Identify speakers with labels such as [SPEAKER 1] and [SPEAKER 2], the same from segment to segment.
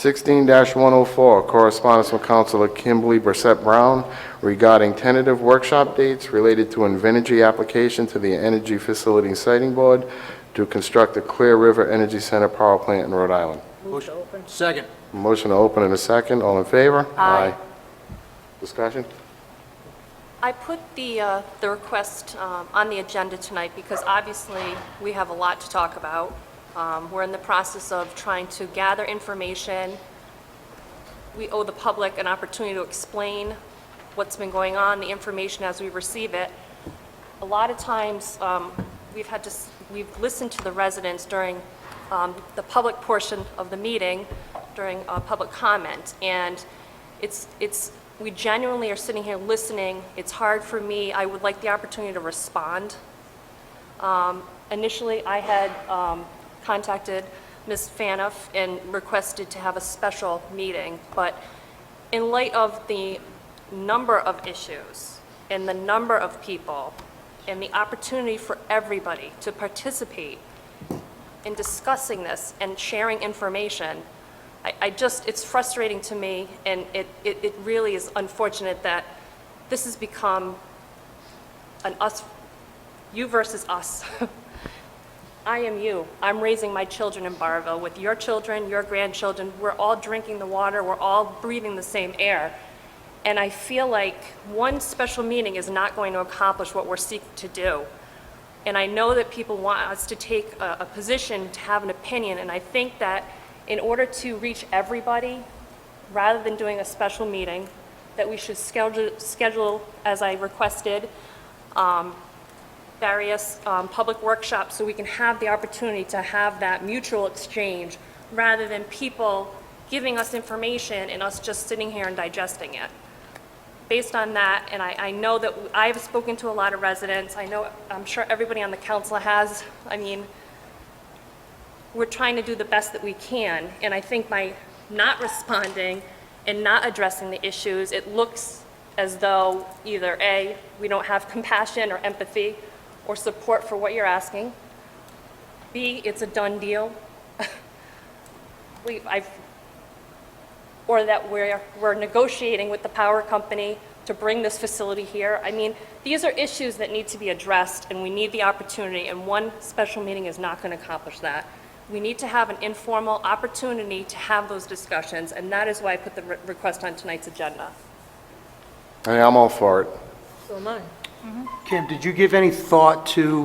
[SPEAKER 1] 16-104, correspondence from Councilor Kimberly Brissette Brown regarding tentative workshop dates related to Invenergy application to the Energy Facility Siting Board to construct a Clear River Energy Center power plant in Rhode Island.
[SPEAKER 2] Move to open.
[SPEAKER 3] Second.
[SPEAKER 1] Motion to open in a second. All in favor?
[SPEAKER 2] Aye.
[SPEAKER 1] Discussion?
[SPEAKER 4] I put the request on the agenda tonight because obviously we have a lot to talk about. We're in the process of trying to gather information. We owe the public an opportunity to explain what's been going on, the information as we receive it. A lot of times we've listened to the residents during the public portion of the meeting, during public comment, and we genuinely are sitting here listening. It's hard for me. I would like the opportunity to respond. Initially, I had contacted Ms. Fanoff and requested to have a special meeting, but in light of the number of issues and the number of people and the opportunity for everybody to participate in discussing this and sharing information, it's frustrating to me, and it really is unfortunate that this has become an you versus us. I am you. I'm raising my children in Burrillville with your children, your grandchildren. We're all drinking the water. We're all breathing the same air. And I feel like one special meeting is not going to accomplish what we're seeking to do. And I know that people want us to take a position, to have an opinion, and I think that in order to reach everybody, rather than doing a special meeting, that we should schedule as I requested, various public workshops so we can have the opportunity to have that mutual exchange rather than people giving us information and us just sitting here and digesting it. Based on that, and I know that I've spoken to a lot of residents, I'm sure everybody on the council has, we're trying to do the best that we can, and I think by not responding and not addressing the issues, it looks as though either A, we don't have compassion or empathy or support for what you're asking, B, it's a done deal, or that we're negotiating with the power company to bring this facility here. These are issues that need to be addressed, and we need the opportunity, and one special meeting is not going to accomplish that. We need to have an informal opportunity to have those discussions, and that is why I put the request on tonight's agenda.
[SPEAKER 1] I'm all for it.
[SPEAKER 2] So am I.
[SPEAKER 3] Kim, did you give any thought to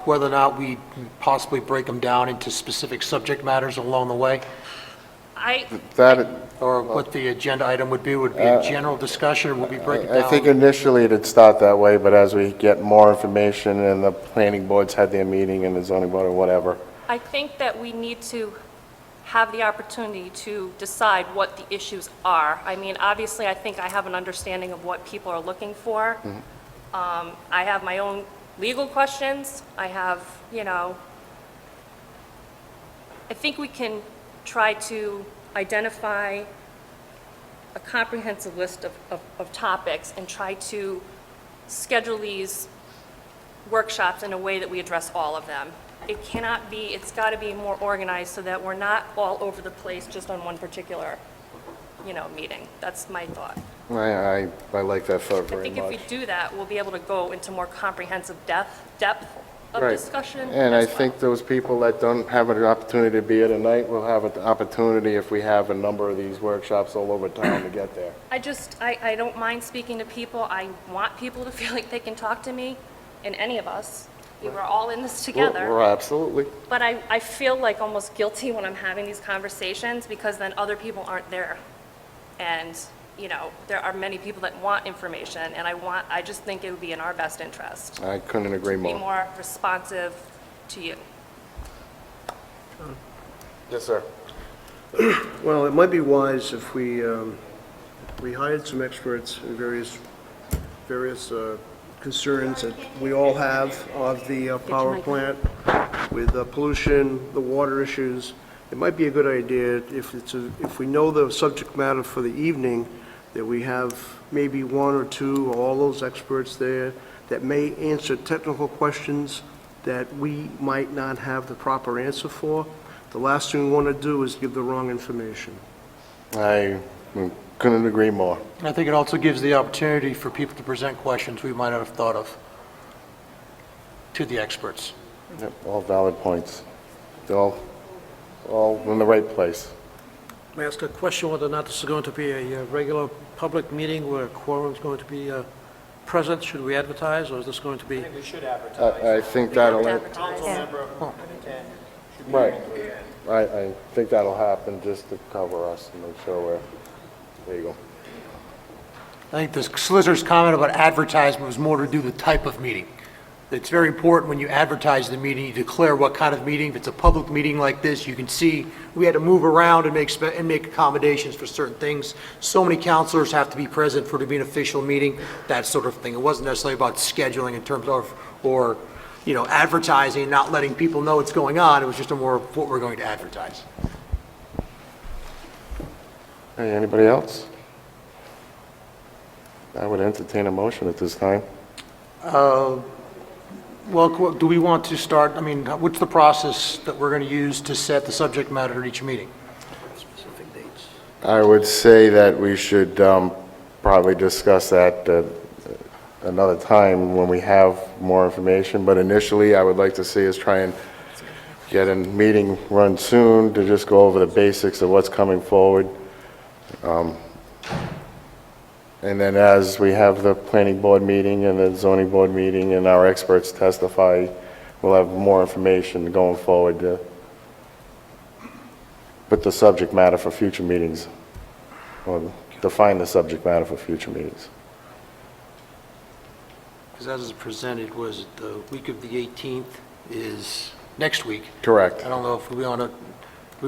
[SPEAKER 3] whether or not we possibly break them down into specific subject matters along the way? Or what the agenda item would be? Would it be a general discussion, or would we break it down?
[SPEAKER 1] I think initially it'd start that way, but as we get more information and the planning boards had their meeting and the zoning board or whatever.
[SPEAKER 4] I think that we need to have the opportunity to decide what the issues are. Obviously, I think I have an understanding of what people are looking for.
[SPEAKER 1] Mm-hmm.
[SPEAKER 4] I have my own legal questions. I think we can try to identify a comprehensive list of topics and try to schedule these workshops in a way that we address all of them. It cannot be, it's got to be more organized so that we're not all over the place just on one particular, meeting. That's my thought.
[SPEAKER 1] I like that thought very
[SPEAKER 4] I think
[SPEAKER 1] much.
[SPEAKER 4] if we do that, we'll be able to go into more comprehensive depth of
[SPEAKER 1] Right.
[SPEAKER 4] discussion.
[SPEAKER 1] And I
[SPEAKER 4] as well.
[SPEAKER 1] think those people that don't have an opportunity to be here tonight will have an opportunity if we have a number of these workshops all over town to get there.
[SPEAKER 4] I don't mind speaking to people. I want people to feel like they can talk to me, and any of us. We're all in this together.
[SPEAKER 1] We're absolutely.
[SPEAKER 4] But I feel like almost guilty when I'm having these conversations because then other people aren't there. And, there are many people that want information, and I just think it would be in our best interest
[SPEAKER 1] I couldn't agree
[SPEAKER 4] to be
[SPEAKER 1] more.
[SPEAKER 4] more responsive to you.
[SPEAKER 1] Yes, sir.
[SPEAKER 5] Well, it might be wise if we hired some experts in various concerns that we all have of the power plant with pollution, the water issues. It might be a good idea if we know the subject matter for the evening, that we have maybe one or two or all those experts there that may answer technical questions that we might not have the proper answer for. The last thing we want to do is give the wrong information.
[SPEAKER 1] I couldn't agree more.
[SPEAKER 3] I think it also gives the opportunity for people to present questions we might not have thought of to the experts.
[SPEAKER 1] Yep, all valid points. They're all in the right place.
[SPEAKER 2] May I ask a question whether or not this is going to be a regular public meeting where a quorum is going to be present? Should we advertise, or is this going to be?
[SPEAKER 6] We should advertise.
[SPEAKER 1] I think that'll,
[SPEAKER 6] Council
[SPEAKER 4] Yeah.
[SPEAKER 6] member can, should be
[SPEAKER 1] right.
[SPEAKER 6] able to attend.
[SPEAKER 1] I think that'll happen just to cover us and make sure we're legal.
[SPEAKER 3] I think the solicitor's comment about advertisement was more to do the type of meeting. It's very important when you advertise the meeting, you declare what kind of meeting. If it's a public meeting like this, you can see we had to move around and make accommodations for certain things. So many counselors have to be present for it to be an official meeting, that sort of thing. It wasn't necessarily about scheduling in terms of, or, you know, advertising and not letting people know what's going on. It was just a more of what we're going to advertise.
[SPEAKER 1] Hey, anybody else? I would entertain a motion at this time.
[SPEAKER 3] Well, do we want to start, I mean, what's the process that we're going to use to set the subject matter at each meeting?
[SPEAKER 2] Specific dates.
[SPEAKER 1] I would say that we should probably discuss that another time when we have more information, but initially, I would like to see us try and get a meeting run soon to just go over the basics of what's coming forward. And then as we have the planning board meeting and the zoning board meeting and our experts testify, we'll have more information going forward to put the subject matter for future meetings, or define the subject matter for future meetings.
[SPEAKER 3] Because as is presented, was it the week of the 18th is next week?
[SPEAKER 1] Correct.
[SPEAKER 3] I don't know if we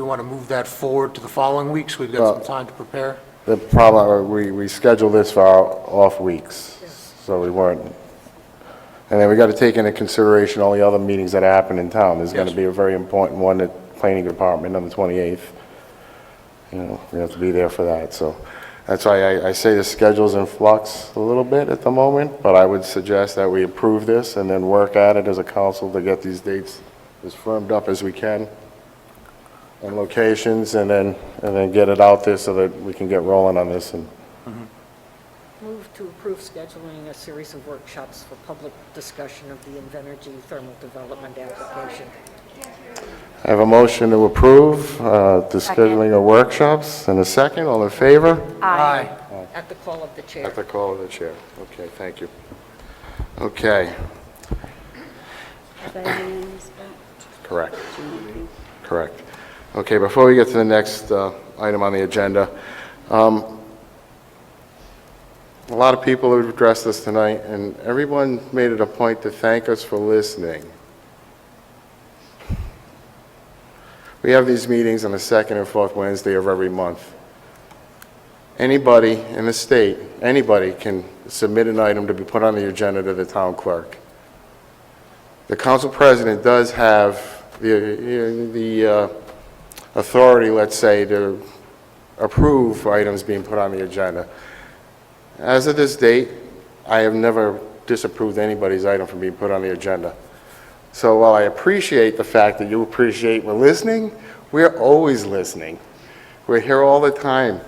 [SPEAKER 3] want to move that forward to the following week, so we've got some time to prepare.
[SPEAKER 1] The problem, we scheduled this for our off weeks, so we weren't. And then we got to take into consideration all the other meetings that happen in town. There's going to
[SPEAKER 3] Yes.
[SPEAKER 1] be a very important one at Planning Department on the 28th. You know, we have to be there for that, so that's why I say the schedule's in flux a little bit at the moment, but I would suggest that we approve this and then work at it as a council to get these dates as firmed up as we can, and locations, and then get it out there so that we can get rolling on this. And
[SPEAKER 7] Move to approve scheduling a series of workshops for public discussion of the Invenergy thermal development application.
[SPEAKER 1] I have a motion to approve the scheduling of workshops, and a second. All in favor?
[SPEAKER 3] Aye.
[SPEAKER 7] At the call of the chair.
[SPEAKER 1] At the call of the chair. Okay, thank you. Okay, correct. Correct. Okay, before we get to the next item on the agenda, a lot of people have addressed this tonight, and everyone made it a point to thank us for listening. We have these meetings on the second and fourth Wednesday of every month. Anybody in the state, anybody can submit an item to be put on the agenda to the town clerk. The council president does have the authority, let's say, to approve items being put on the agenda. As of this date, I have never disapproved anybody's item from being put on the agenda. So while I appreciate the fact that you appreciate we're listening, we're always listening. We're here all the time,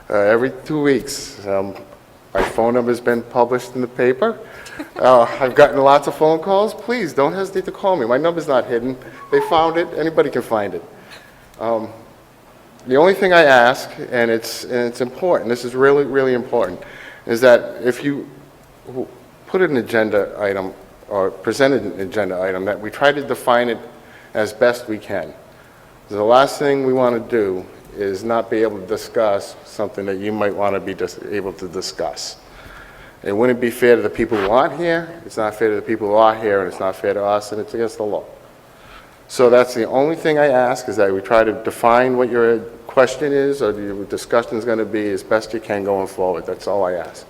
[SPEAKER 1] every 2 weeks. My phone number's been published in the paper. I've gotten lots of phone calls. Please, don't hesitate to call me. My number's not hidden. They found it. Anybody can find it. The only thing I ask, and it's important, this is really, really important, is that if you put an agenda item or presented an agenda item, that we try to define it as best we can. The last thing we want to do is not be able to discuss something that you might want to be able to discuss. It wouldn't be fair to the people who aren't here, it's not fair to the people who are here, and it's not fair to us, and it's against the law. So that's the only thing I ask, is that we try to define what your question is, or your discussion is going to be as best you can going forward. That's all I ask.